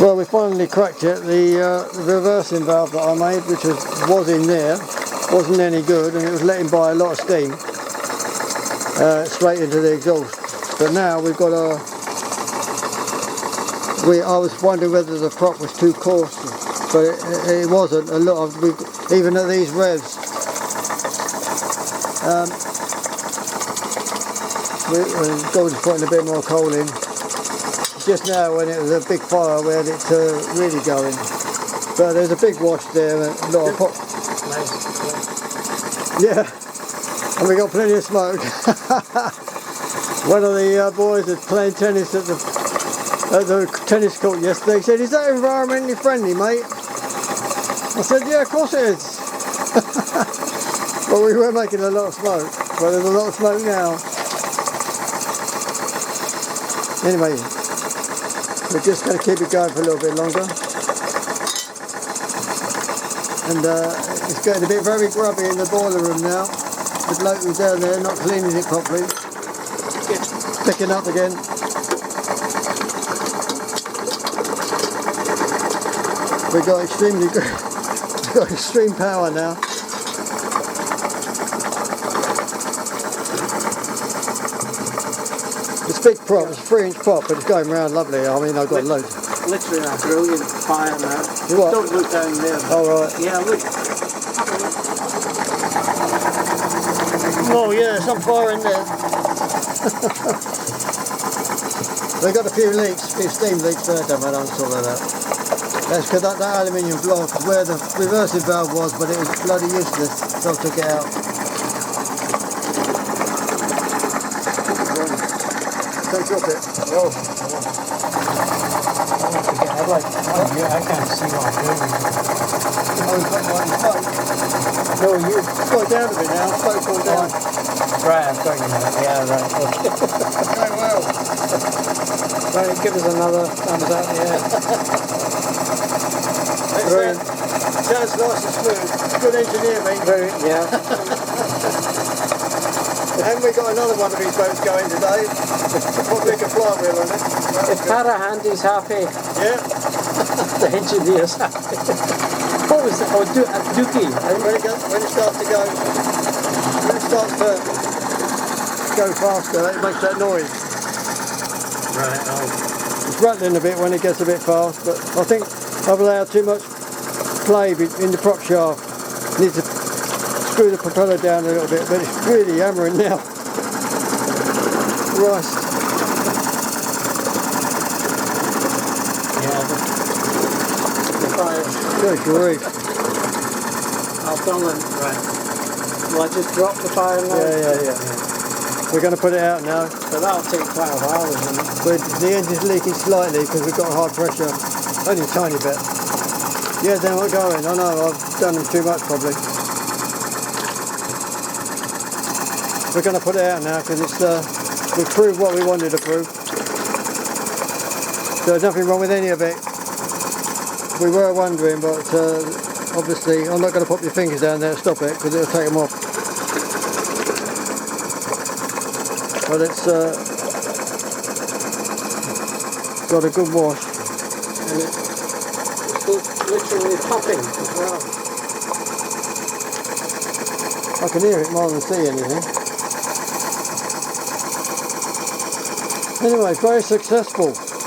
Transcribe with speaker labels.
Speaker 1: Well, we finally cracked it. The reversing valve that I made, which was in there, wasn't any good, and it was letting by a lot of steam straight into the exhaust. But now we've got a... I was wondering whether the prop was too coarse, but it wasn't. A lot of, even at these revs, Gordon's putting a bit more coal in. Just now, when it was a big fire, we had it really going. But there's a big wash there, and a lot of pop. Yeah, and we got plenty of smoke. One of the boys was playing tennis at the tennis court yesterday. He said, "Is that environmentally friendly, mate?" I said, "Yeah, of course it is." But we were making a lot of smoke. Well, there's a lot of smoke now. Anyway, we're just going to keep it going for a little bit longer. And it's getting a bit very grubby in the boiler room now. The bloke was down there not cleaning it properly. It's picking up again. We've got extreme power now. It's a big prop, it's a 3-inch prop, but it's going around lovely. I mean, I've got loads.
Speaker 2: Literally a brilliant fire now.
Speaker 1: What?
Speaker 2: Don't look down there.
Speaker 1: Oh, right.
Speaker 2: Yeah, look.
Speaker 1: Oh, yeah, there's some fire in there. They've got a few leaks, a few steam leaks there, don't matter, I'll sort that out. That's because that aluminium block is where the reversing valve was, but it was bloody useless, so I took it out. Don't drop it. Oh.
Speaker 2: I can't see what I'm doing.
Speaker 1: Oh, it's got like smoke. No, you've got it down a bit now, smoke's gone down.
Speaker 2: Right, I've got you now. Yeah, right, okay.
Speaker 1: Going well.
Speaker 2: Right, give us another thumbs up, yeah.
Speaker 1: Brilliant. Sounds nice and smooth. Good engineer, mate.
Speaker 2: Very, yeah.
Speaker 1: And we got another one of these boats going today. Probably a flywheel on it.
Speaker 2: If Parahandy's happy,
Speaker 1: Yeah.
Speaker 2: the engineer's happy. What was it? Oh, Dookie.
Speaker 1: When it starts to go faster, it makes that noise.
Speaker 2: Right, oh.
Speaker 1: It's rattling a bit when it gets a bit fast, but I think I've allowed too much play in the prop shaft. Need to screw the propeller down a little bit, but it's really hammering now. Christ.
Speaker 2: Yeah, the fire.
Speaker 1: Good grief.
Speaker 2: I've done it. Right. Will I just drop the fire now?
Speaker 1: Yeah. We're going to put it out now.
Speaker 2: So that'll take 12 hours, isn't it?
Speaker 1: But the engine's leaking slightly because we've got high pressure. Only a tiny bit. Yeah, they're not going. I know, I've done them too much probably. We're going to put it out now because we've proved what we wanted to prove. There's nothing wrong with any of it. We were wondering, but obviously I'm not going to put your fingers down there and stop it because it'll take them off. But it's got a good wash.
Speaker 2: And it's literally popping as well.
Speaker 1: I can hear it more than see anything. Anyway, very successful.